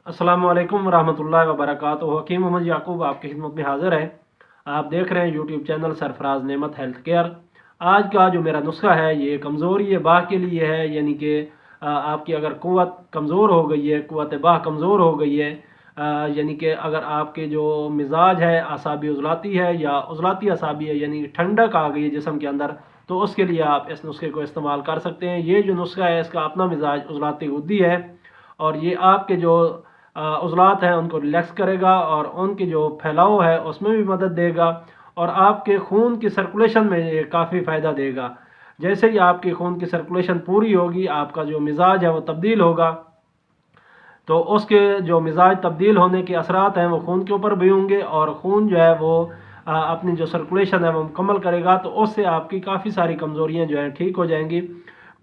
अस्सलामु अलैकुम वरहमतुल्लाहि वबरकातुहू। हकीम मोहम्मद याकूब आपकी खिदमत में हाजिर है। आप देख रहे हैं यूट्यूब चैनल सरफराज नेमत हेल्थ केयर। आज का जो मेरा नुस्खा है ये कमज़ोरी बाह के लिए है, यानी कि आपकी अगर कुव्वत कमज़ोर हो गई है, कुव्वत बाह कमज़ोर हो गई है, यानी कि अगर आपके जो मिजाज है असाबी उजलाती है या उजलाती असाबी है, यानी ठंडक आ गई है जिस्म के अंदर, तो उसके लिए आप इस नुस्खे को इस्तेमाल कर सकते हैं। ये जो नुस्खा है इसका अपना मिजाज उजलाती गुद्दी है और ये आपके जो उज़लात हैं उनको रिलैक्स करेगा और उनकी जो फैलाव है उसमें भी मदद देगा और आपके खून की सर्कुलेशन में ये काफ़ी फ़ायदा देगा। जैसे ही आपकी खून की सर्कुलेशन पूरी होगी, आपका जो मिजाज है वो तब्दील होगा, तो उसके जो मिजाज तब्दील होने के असरात हैं वो खून के ऊपर भी होंगे और खून जो है वो अपनी जो सर्कुलेशन है वो मुकम्मल करेगा, तो उससे आपकी काफ़ी सारी कमज़ोरियाँ जो हैं ठीक हो जाएंगी।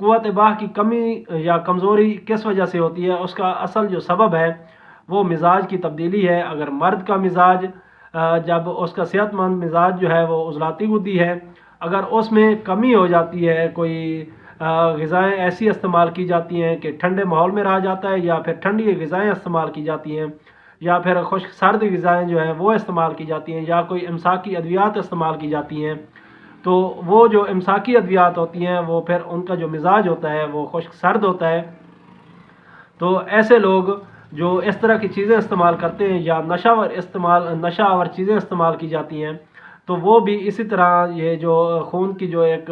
क़ुव्वत बाह की कमी या कमज़ोरी किस वजह से होती है, उसका असल जो सबब है वो मिजाज की तब्दीली है। अगर मर्द का मिजाज जब उसका सेहतमंद मिजाज जो है वो उजलाती गुद्दी है, अगर उसमें कमी हो जाती है, कोई ग़िज़ाएँ ऐसी इस्तेमाल की जाती हैं कि ठंडे माहौल में रहा जाता है, या फिर ठंडी ग़िज़ाएँ इस्तेमाल की जाती हैं, या फिर खुश्क सर्द ग़िज़ाएँ जो हैं वो इस्तेमाल की जाती हैं, या कोई इमसाकी अद्वियात इस्तेमाल की जाती हैं, तो वो जो इमसाकी अद्वियात होती हैं वो फिर उनका जो मिजाज होता है वो खुश्क सर्द होता है। तो ऐसे लोग जो इस तरह की चीज़ें इस्तेमाल करते हैं या नशा आवर चीज़ें इस्तेमाल की जाती हैं, तो वो भी इसी तरह ये जो खून की जो एक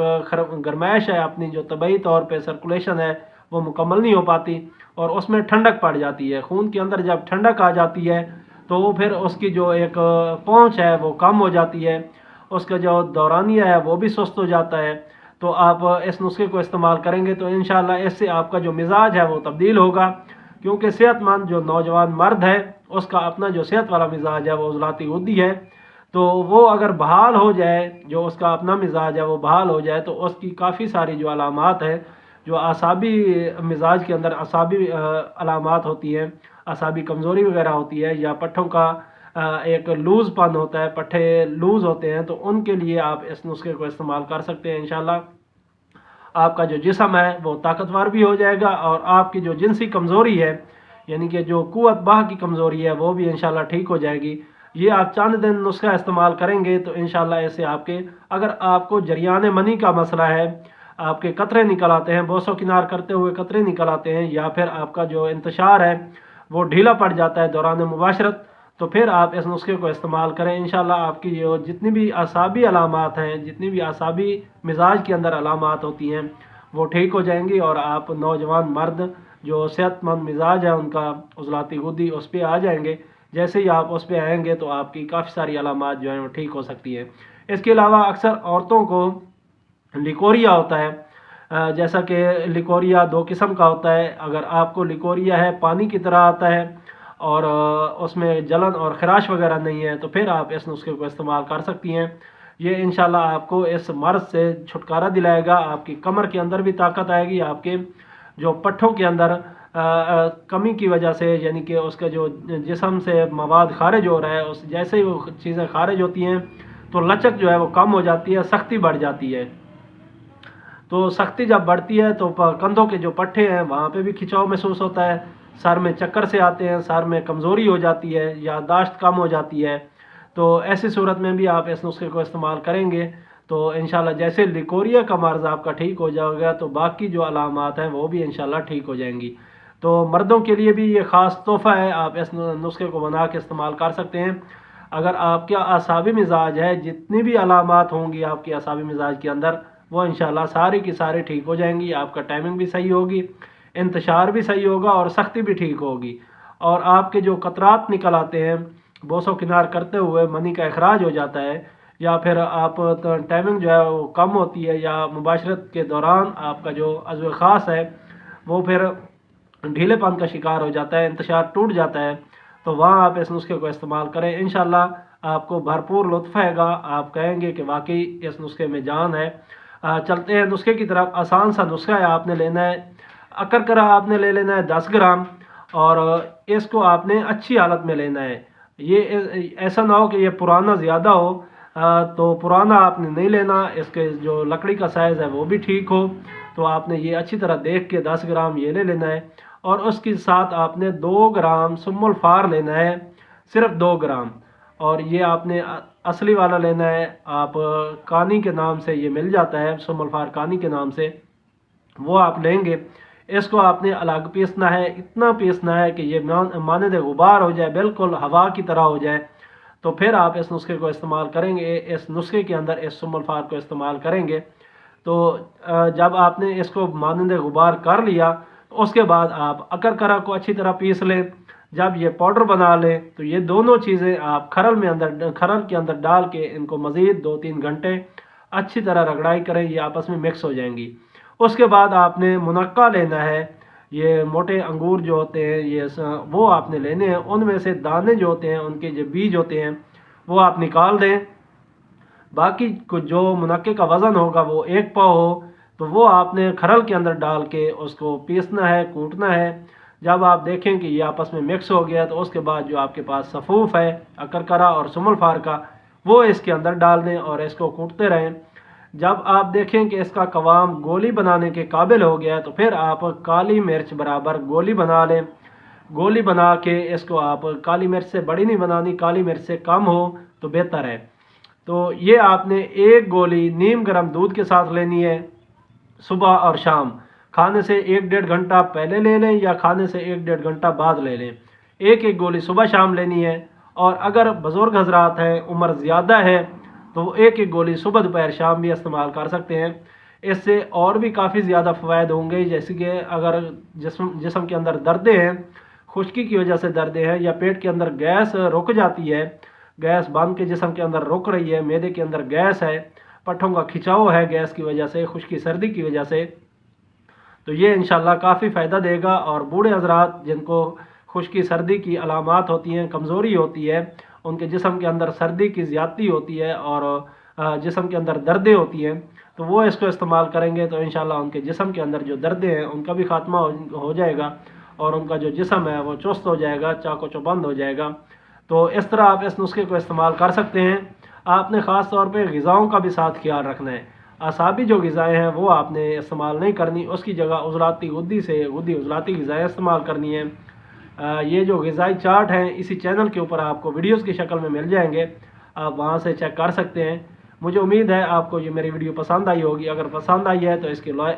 गरमाइश है, अपनी जो तबई तौर पे सर्कुलेशन है वो मुकम्मल नहीं हो पाती और उसमें ठंडक पड़ जाती है। खून के अंदर जब ठंडक आ जाती है तो फिर उसकी जो एक पहुँच है वो कम हो जाती है, उसका जो दौरानिया है वो भी सुस्त हो जाता है। तो आप इस नुस्खे को इस्तेमाल करेंगे तो इंशाल्लाह इससे आपका जो मिजाज है वो तब्दील होगा, क्योंकि सेहतमंद जो नौजवान मर्द है उसका अपना जो सेहत वाला मिजाज है वो उजलाती गुद्दी है, तो वो अगर बहाल हो जाए, जो उसका अपना मिजाज है वो बहाल हो जाए, तो उसकी काफ़ी सारी जो अलामात है, जो असाबी मिजाज के अंदर असाबी अलामात होती हैं, असाबी कमज़ोरी वगैरह होती है, या पट्ठों का एक लूज़ पन होता है, पट्ठे लूज़ होते हैं, तो उनके लिए आप इस नुस्खे को इस्तेमाल कर सकते हैं। इंशाल्लाह आपका जो जिस्म है वो ताकतवर भी हो जाएगा और आपकी जो जिनसी कमज़ोरी है, यानी कि जो कुव्वत बाह की कमज़ोरी है, वो भी इंशाल्लाह ठीक हो जाएगी। ये आप चंद दिन नुस्खा इस्तेमाल करेंगे तो इंशाल्लाह ऐसे आपके, अगर आपको जरियान मनी का मसला है, आपके कतरे निकल आते हैं, बोसो किनार करते हुए कतरे निकल आते हैं, या फिर आपका जो इंतशार है वो ढीला पड़ जाता है दौरान मुबाशरत, तो फिर आप इस नुस्खे को इस्तेमाल करें। इंशाल्लाह आपकी जो जितनी भी असाबी अलामात हैं, जितनी भी असाबी मिजाज के अंदर अलामात होती हैं वो ठीक हो जाएंगी और आप नौजवान मर्द जो सेहतमंद मिजाज है उनका उजलाती गुद्दी उस पर आ जाएंगे। जैसे ही आप उस पर आएंगे तो आपकी काफ़ी सारी अलामात जो हैं वो ठीक हो सकती हैं। इसके अलावा अक्सर औरतों को लिकोरिया होता है, जैसा कि लिकोरिया दो किस्म का होता है। अगर आपको लिकोरिया है पानी की तरह आता है और उसमें जलन और खराश वगैरह नहीं है, तो फिर आप इस नुस्खे को इस्तेमाल कर सकती हैं। ये इंशाल्लाह आपको इस मर्ज़ से छुटकारा दिलाएगा, आपकी कमर के अंदर भी ताकत आएगी, आपके जो पट्ठों के अंदर कमी की वजह से, यानी कि उसका जो जिस्म से मवाद खारिज हो रहा है, उस जैसे ही वो चीज़ें खारिज होती हैं तो लचक जो है वो कम हो जाती है, सख्ती बढ़ जाती है। तो सख्ती जब बढ़ती है तो कंधों के जो पट्टे हैं वहाँ पे भी खिंचाव महसूस होता है, सर में चक्कर से आते हैं, सर में कमज़ोरी हो जाती है, याददाश्त कम हो जाती है। तो ऐसी सूरत में भी आप इस नुस्खे को इस्तेमाल करेंगे तो इंशाल्लाह जैसे लिकोरिया का मर्ज़ आपका ठीक हो जाएगा, तो बाकी जो अलामात हैं वो भी इंशाल्लाह ठीक हो जाएंगी। तो मर्दों के लिए भी ये ख़ास तोहफ़ा है, आप इस नुस्खे को बना के इस्तेमाल कर सकते हैं। अगर आपका असाबी मिजाज है, जितनी भी अलामात होंगी आपकी असाबी मिजाज के अंदर, वो इंशाल्लाह सारी की सारी ठीक हो जाएंगी। आपका टाइमिंग भी सही होगी, इंतशार भी सही होगा और सख्ती भी ठीक होगी, और आपके जो कतरात निकल आते हैं बोसो किनार करते हुए मनी का अखराज हो जाता है, या फिर आप टाइमिंग जो है वो कम होती है, या मुबाशरत के दौरान आपका जो अज़्व ख़ास है वो फिर ढीलेपन का शिकार हो जाता है, इंतशार टूट जाता है, तो वहाँ आप इस नुस्खे को इस्तेमाल करें। इंशाल्लाह आपको भरपूर लुत्फ़ आएगा, आप कहेंगे कि वाकई इस नुस्खे में जान है। चलते हैं नुस्खे की तरफ। आसान सा नुस्खा है, आपने लेना है अकरकरा, आपने ले लेना है 10 ग्राम, और इसको आपने अच्छी हालत में लेना है। ये ऐसा ना हो कि ये पुराना ज़्यादा हो, तो पुराना आपने नहीं लेना, इसके जो लकड़ी का साइज़ है वो भी ठीक हो। तो आपने ये अच्छी तरह देख के 10 ग्राम ये ले लेना है, اور اس کے ساتھ آپ نے 2 گرام سم الفار لینا ہے، صرف 2 گرام، اور یہ آپ نے اصلی والا لینا ہے، آپ کانی کے نام سے یہ مل جاتا ہے، سم الفار کانی کے نام سے، وہ آپ لیں گے۔ اس کو آپ نے الگ پیسنا ہے، اتنا پیسنا ہے کہ یہ مانند غبار ہو جائے، بالکل ہوا کی طرح ہو جائے، تو پھر آپ اس نسخے کو استعمال کریں گے، اس نسخے کے اندر اس سم الفار کو استعمال کریں گے۔ تو جب آپ نے اس کو مانند غبار کر لیا تو اس کے بعد آپ اکرکرا کو اچھی طرح پیس لیں۔ جب یہ پاؤڈر بنا لیں تو یہ دونوں چیزیں آپ کھرل کے اندر ڈال کے ان کو مزید 2-3 گھنٹے اچھی طرح رگڑائی کریں، یہ آپس میں مکس ہو جائیں گی۔ اس کے بعد آپ نے منقع لینا ہے، یہ موٹے انگور جو ہوتے ہیں وہ آپ نے لینے ہیں، ان میں سے دانے جو ہوتے ہیں، ان کے جو بیج ہوتے ہیں وہ آپ نکال دیں۔ باقی جو منقع کا وزن ہوگا وہ 1 پاؤ ہو تو وہ آپ نے کھرل کے اندر ڈال کے اس کو پیسنا ہے، کوٹنا ہے۔ جب آپ دیکھیں کہ یہ آپس میں مکس ہو گیا تو اس کے بعد جو آپ کے پاس صفوف ہے اکرکرا اور سم الفار کا، وہ اس کے اندر ڈال دیں اور اس کو کوٹتے رہیں۔ جب آپ دیکھیں کہ اس کا قوام گولی بنانے کے قابل ہو گیا تو پھر آپ کالی مرچ برابر گولی بنا لیں۔ گولی بنا کے اس کو آپ کالی مرچ سے بڑی نہیں بنانی، کالی مرچ سے کم ہو تو بہتر ہے۔ تو یہ آپ نے 1 گولی نیم گرم دودھ کے ساتھ لینی ہے، صبح اور شام، کھانے سے 1-1.5 گھنٹہ پہلے لے لیں یا کھانے سے 1-1.5 گھنٹہ بعد لے لیں۔ 1 گولی صبح شام لینی ہے، اور اگر بزرگ حضرات ہیں، عمر زیادہ ہے، تو وہ 1 گولی صبح دوپہر شام بھی استعمال کر سکتے ہیں۔ اس سے اور بھی کافی زیادہ فوائد ہوں گے، جیسے کہ اگر جسم کے اندر دردیں ہیں، خشکی کی وجہ سے دردیں ہیں، یا پیٹ کے اندر گیس رک جاتی ہے، گیس بند کے جسم کے اندر رک رہی ہے، معدے کے اندر گیس ہے، پٹھوں کا کھچاؤ ہے گیس کی وجہ سے، خشکی سردی کی وجہ سے، تو یہ انشاءاللہ کافی فائدہ دے گا۔ اور بوڑھے حضرات جن کو خشکی سردی کی علامات ہوتی ہیں، کمزوری ہوتی ہے، ان کے جسم کے اندر سردی کی زیادتی ہوتی ہے اور جسم کے اندر دردیں ہوتی ہیں، تو وہ اس کو استعمال کریں گے تو انشاءاللہ ان کے جسم کے اندر جو دردیں ہیں ان کا بھی خاتمہ ہو جائے گا، اور ان کا جو جسم ہے وہ چست ہو جائے گا، چاق و چوبند ہو جائے گا۔ تو اس طرح آپ اس نسخے کو استعمال کر سکتے ہیں۔ آپ نے خاص طور پہ غذاؤں کا بھی ساتھ خیال رکھنا ہے، اعصابی جو غذائیں ہیں وہ آپ نے استعمال نہیں کرنی، اس کی جگہ عضلاتی غدی عضلاتی غذائیں استعمال کرنی ہیں۔ یہ جو غذائی چارٹ ہیں اسی چینل کے اوپر آپ کو ویڈیوز کی شکل میں مل جائیں گے، آپ وہاں سے چیک کر سکتے ہیں۔ مجھے امید ہے آپ کو یہ میری ویڈیو پسند آئی ہوگی، اگر پسند آئی ہے تو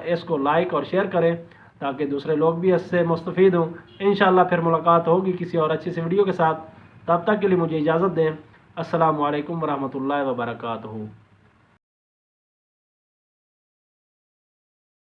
اس کو لائک اور شیئر کریں تاکہ دوسرے لوگ بھی اس سے مستفید ہوں۔ انشاءاللہ پھر ملاقات ہوگی کسی اور اچھی سی ویڈیو کے ساتھ، تب تک کے لیے مجھے اجازت دیں۔ السلام علیکم ورحمۃ اللہ وبرکاتہ۔